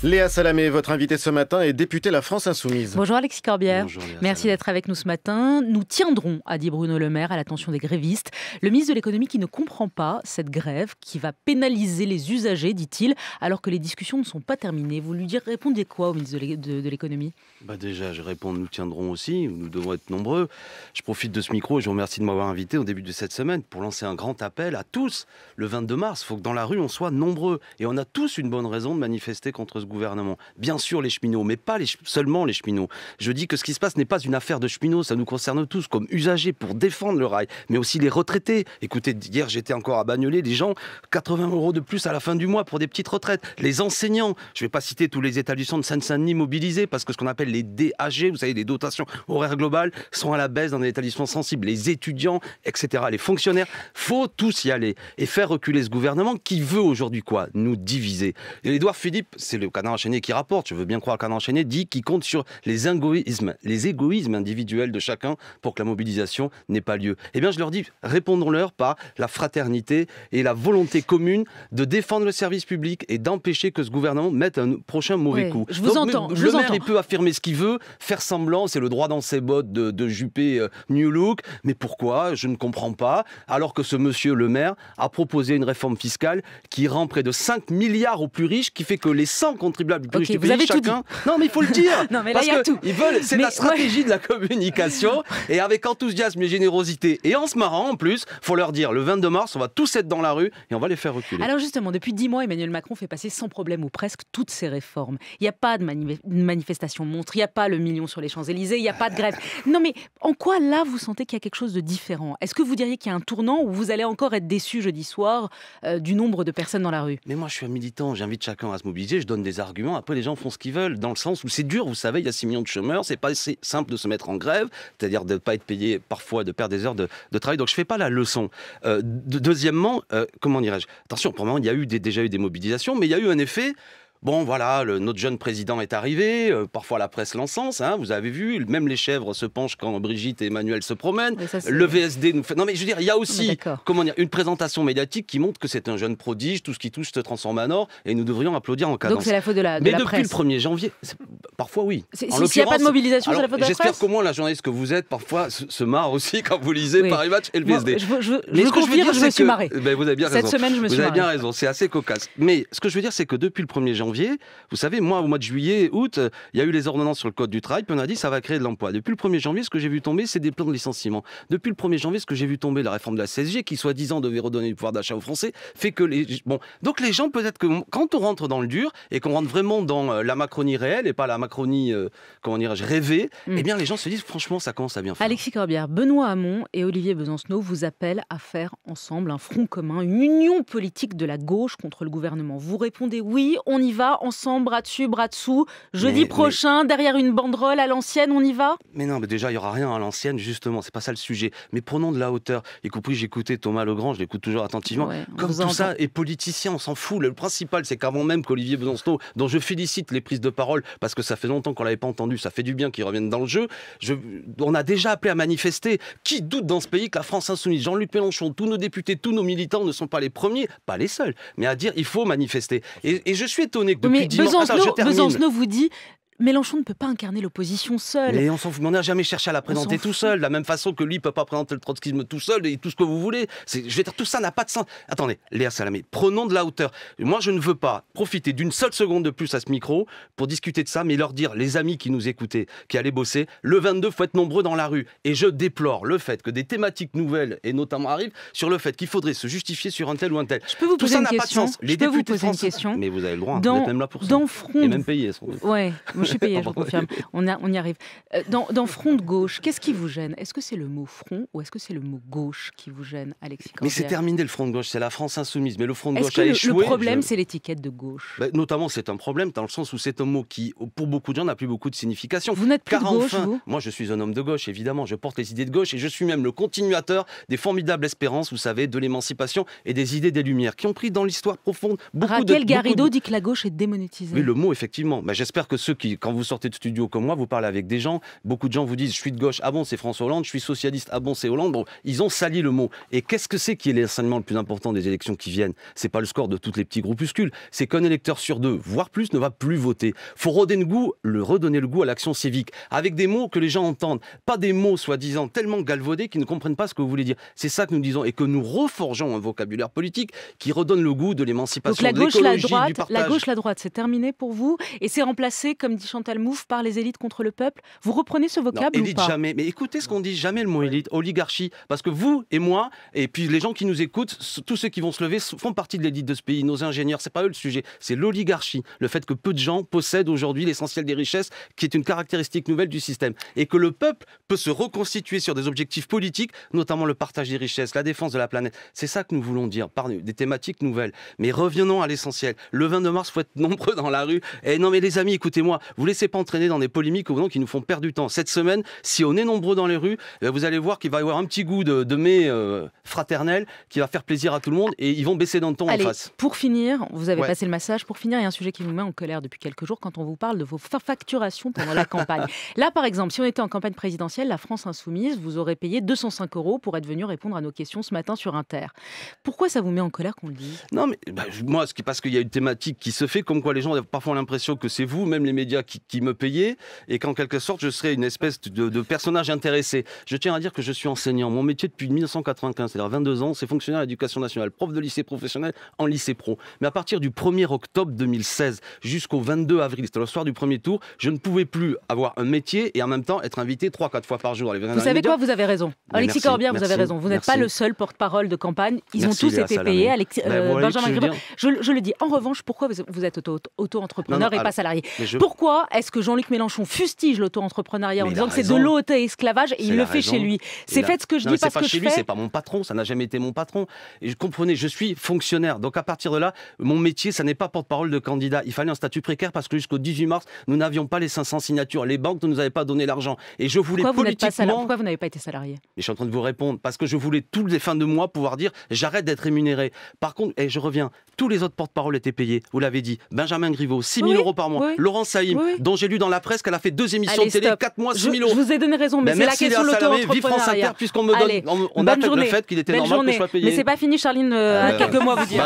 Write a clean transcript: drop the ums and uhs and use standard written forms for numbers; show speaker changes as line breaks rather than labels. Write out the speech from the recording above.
Léa Salamé, votre invitée ce matin est députée La France Insoumise.
Bonjour Alexis Corbière.
Bonjour Léa
Merci
Salamé.
d'être avec nous ce matin. Nous tiendrons, a dit Bruno Le Maire, à l'attention des grévistes. Le ministre de l'économie qui ne comprend pas cette grève qui va pénaliser les usagers, dit-il, alors que les discussions ne sont pas terminées. Vous lui répondez quoi au ministre de l'économie ?
Déjà, je réponds, nous tiendrons aussi, nous devons être nombreux. Je profite de ce micro et je vous remercie de m'avoir invité au début de cette semaine pour lancer un grand appel à tous. Le 22 mars, il faut que dans la rue, on soit nombreux. Et on a tous une bonne raison de manifester contre ce gouvernement. Bien sûr les cheminots, mais pas seulement les cheminots. Je dis que ce qui se passe n'est pas une affaire de cheminots, ça nous concerne tous comme usagers pour défendre le rail, mais aussi les retraités. Écoutez, hier j'étais encore à Bagnolet, les gens, 80 € de plus à la fin du mois pour des petites retraites. Les enseignants, je ne vais pas citer tous les établissements de Seine-Saint-Denis mobilisés, parce que ce qu'on appelle les DAG, vous savez, les dotations horaires globales, sont à la baisse dans les établissements sensibles. Les étudiants, etc., les fonctionnaires, faut tous y aller et faire reculer ce gouvernement qui veut aujourd'hui quoi ? Nous diviser. Et Édouard Philippe, c'est le Canard enchaîné qui rapporte, je veux bien croire qu'un enchaîné dit qu'il compte sur les égoïsmes individuels de chacun pour que la mobilisation n'ait pas lieu. Eh bien, je leur dis, répondons-leur par la fraternité et la volonté commune de défendre le service public et d'empêcher que ce gouvernement mette un prochain mauvais coup.
Je vous entends.
Le maire, il peut affirmer ce qu'il veut, faire semblant, c'est le droit dans ses bottes de Juppé New Look, mais pourquoi ? Je ne comprends pas. Alors que ce monsieur le maire a proposé une réforme fiscale qui rend près de 5 milliards aux plus riches, qui fait que les 100 contribuables les plus riches du pays, chacun... Non, mais il faut le dire.
Non, mais là, il y a tout.
Ils veulent, c'est la stratégie de la communication. Et avec enthousiasme et générosité, et en se marrant en plus, il faut leur dire, le 22 mars, on va tous être dans la rue et on va les faire reculer.
Alors justement, depuis 10 mois, Emmanuel Macron fait passer sans problème ou presque toutes ces réformes. Il n'y a pas de manifestation monstre, il n'y a pas le million sur les Champs-Élysées, il n'y a pas de grève. Non mais en quoi là vous sentez qu'il y a quelque chose de différent ? Est-ce que vous diriez qu'il y a un tournant ou vous allez encore être déçu jeudi soir du nombre de personnes dans la rue ?
Mais moi je suis un militant, j'invite chacun à se mobiliser, je donne des arguments, après les gens font ce qu'ils veulent, dans le sens où c'est dur, vous savez, il y a 6 millions de chômeurs, c'est pas assez simple de se mettre en grève, c'est-à-dire de ne pas être payé parfois, de perdre des heures de travail, donc je ne fais pas la leçon. Deuxièmement, comment dirais-je ? Attention, pour le moment, il y a déjà eu des mobilisations, mais il y a eu un effet... Bon, voilà, notre jeune président est arrivé, parfois la presse l'encense, vous avez vu, même les chèvres se penchent quand Brigitte et Emmanuel se promènent, le VSD nous fait... Non mais je veux dire, il y a aussi une présentation médiatique qui montre que c'est un jeune prodige, tout ce qui touche se transforme en or, et nous devrions applaudir en cadence.
Donc c'est la faute de la
presse.
Mais
depuis le 1er janvier, parfois oui.
S'il n'y a pas de mobilisation, c'est la faute de la presse.
J'espère qu'au moins la journaliste que vous êtes, parfois, se marre aussi quand vous lisez Paris Match et le VSD.
Je me suis marré.
Vous avez bien raison.
Cette semaine, je me suis marré.
Vous avez bien raison, c'est assez cocasse. Mais ce que je veux dire, c'est que depuis le 1er janvier, vous savez, moi, au mois de juillet, août, il y a eu les ordonnances sur le code du travail, puis on a dit ça va créer de l'emploi. Depuis le 1er janvier, ce que j'ai vu tomber, c'est des plans de licenciement. Depuis le 1er janvier, ce que j'ai vu tomber, la réforme de la CSG, qui soi-disant devait redonner du pouvoir d'achat aux Français, fait que donc les gens, peut-être que quand on rentre dans le dur et qu'on rentre vraiment dans la Macronie réelle et pas la Macronie, rêvée, eh bien les gens se disent franchement, ça commence à bien faire.
Alexis Corbière, Benoît Hamon et Olivier Besancenot vous appellent à faire ensemble un front commun, une union politique de la gauche contre le gouvernement. Vous répondez oui, on y va, ensemble, bras dessus, bras dessous, jeudi prochain, derrière une banderole à l'ancienne, on y va ?
Mais non, mais déjà, il n'y aura rien à l'ancienne, justement, c'est pas ça le sujet. Mais prenons de la hauteur. Y compris, j'écoutais Thomas Legrand, je l'écoute toujours attentivement. Comme tout ça est politicien, on s'en fout. Le principal, c'est qu'avant même qu'Olivier Besancenot, dont je félicite les prises de parole, parce que ça fait longtemps qu'on ne l'avait pas entendu, ça fait du bien qu'il revienne dans le jeu, on a déjà appelé à manifester. Qui doute dans ce pays que la France insoumise, Jean-Luc Mélenchon, tous nos députés, tous nos militants ne sont pas les premiers, pas les seuls, mais à dire il faut manifester. Et je suis étonné que depuis dimanche...
Besancenot vous dit Mélenchon ne peut pas incarner l'opposition seul.
Mais on s'en fout, on n'a jamais cherché à la présenter tout seul, de la même façon que lui ne peut pas présenter le trotskisme tout seul et tout ce que vous voulez. Je veux dire, tout ça n'a pas de sens. Attendez, Léa Salamé, prenons de la hauteur. Moi, je ne veux pas profiter d'une seule seconde de plus à ce micro pour discuter de ça, mais leur dire, les amis qui nous écoutaient, qui allaient bosser, le 22, il faut être nombreux dans la rue. Et je déplore le fait que des thématiques nouvelles, et notamment arrivent, sur le fait qu'il faudrait se justifier sur un tel ou un tel.
Je peux vous poser une question.
Les députés français... Mais vous avez le droit, vous êtes même là pour ça.
Dans Front...
Et même payé.
Ouais, moi je suis payé, je vous confirme. On y arrive. Dans front de gauche, qu'est-ce qui vous gêne ? Est-ce que c'est le mot front ou est-ce que c'est le mot gauche qui vous gêne, Alexis Corbière ?
Mais c'est terminé le front de gauche, c'est la France insoumise. Mais le front de
gauche
a échoué.
Le problème, c'est l'étiquette de gauche.
Notamment, c'est un problème dans le sens où c'est un mot qui, pour beaucoup de gens, n'a plus beaucoup de signification.
Vous n'êtes plus de gauche, vous ?
Moi, je suis un homme de gauche, évidemment. Je porte les idées de gauche et je suis même le continuateur des formidables espérances, vous savez, de l'émancipation et des idées des Lumières qui ont pris dans l'histoire profonde beaucoup
Raquel Garrido dit que la gauche est démonétisée.
Oui, le mot, effectivement. Mais j'espère que ceux qui quand vous sortez de studio comme moi, vous parlez avec des gens, beaucoup de gens vous disent je suis de gauche, ah bon c'est François Hollande, je suis socialiste, ah bon c'est Hollande. Bon, ils ont sali le mot. Et qu'est-ce que c'est qui est l'enseignement le plus important des élections qui viennent? C'est pas le score de tous les petits groupuscules, c'est qu'un électeur sur 2, voire plus, ne va plus voter. Faut redonner le goût à l'action civique, avec des mots que les gens entendent, pas des mots soi-disant tellement galvaudés qu'ils ne comprennent pas ce que vous voulez dire. C'est ça que nous disons, et que nous reforgeons un vocabulaire politique qui redonne le goût de l'émancipation, de l'écologie, du partage.
La gauche, la droite, c'est terminé pour vous, et c'est remplacé, comme dit Chantal Mouffe, par les élites contre le peuple. Vous reprenez ce vocable ou pas?
Jamais. Mais écoutez ce qu'on dit, jamais le mot élite, oligarchie, parce que vous et moi, et puis les gens qui nous écoutent, tous ceux qui vont se lever font partie de l'élite de ce pays. Nos ingénieurs, c'est pas eux le sujet, c'est l'oligarchie, le fait que peu de gens possèdent aujourd'hui l'essentiel des richesses, qui est une caractéristique nouvelle du système, et que le peuple peut se reconstituer sur des objectifs politiques, notamment le partage des richesses, la défense de la planète. C'est ça que nous voulons dire par des thématiques nouvelles. Mais revenons à l'essentiel. Le 22 mars, il faut être nombreux dans la rue. Et non mais les amis, écoutez-moi, vous laissez pas entraîner dans des polémiques qui nous font perdre du temps. Cette semaine, si on est nombreux dans les rues, vous allez voir qu'il va y avoir un petit goût de mai fraternel qui va faire plaisir à tout le monde et ils vont baisser d'un ton en face.
Pour finir, vous avez passé le massage. Pour finir, il y a un sujet qui vous met en colère depuis quelques jours quand on vous parle de vos facturations pendant la campagne. Là, par exemple, si on était en campagne présidentielle, la France Insoumise vous aurait payé 205 € pour être venu répondre à nos questions ce matin sur Inter. Pourquoi ça vous met en colère qu'on le dise?
Non, mais moi, parce qu'il y a une thématique qui se fait, comme quoi les gens ont parfois l'impression que c'est vous, même les médias, qui me payez, et qu'en quelque sorte, je serais une espèce de personnage intéressé. Je tiens à dire que je suis enseignant. Mon métier depuis 1995, c'est-à-dire 22 ans, c'est fonctionnaire à l'éducation nationale, prof de lycée professionnel en lycée pro. Mais à partir du 1er octobre 2016 jusqu'au 22 avril, c'était le soir du premier tour, je ne pouvais plus avoir un métier et en même temps être invité 3-4 fois par jour.
Vous savez quoi? Vous avez raison. Alexis Corbière, vous avez raison. Vous n'êtes pas le seul porte-parole de campagne. Ils ont tous été payés. Benjamin Griveaux. Je le dis. En revanche, pourquoi vous êtes auto-entrepreneur et pas salarié? Pourquoi est-ce que Jean-Luc Mélenchon fustige l'auto-entrepreneuriat en disant que c'est de l'auto-esclavage et il le fait chez lui? C'est fait ce que je dis parce que je fais.
C'est pas mon patron, ça n'a jamais été mon patron. Et comprenez, je suis fonctionnaire. Donc à partir de là, mon métier, ça n'est pas porte-parole de candidat. Il fallait un statut précaire parce que jusqu'au 18 mars, nous n'avions pas les 500 signatures. Les banques ne nous avaient pas donné l'argent. Et je voulais
Pourquoi vous n'avez pas été salarié?
Je suis en train de vous répondre parce que je voulais toutes les fins de mois pouvoir dire j'arrête d'être rémunéré. Par contre, et je reviens, tous les autres porte-parole étaient payés. Vous l'avez dit, Benjamin Griveaux, 6 000 € par mois. Laurent Saïm, dont j'ai lu dans la presse qu'elle a fait 2 émissions de télé, 4 mois, 6 000 €.
Je vous ai donné raison, mais c'est la question de l'auto-entrepreneuriat.
Vive France Inter, puisqu'on me donne, on attaque le fait qu'il était normal que je sois payé.
Mais c'est pas fini, Charline, quelques mois vous dire.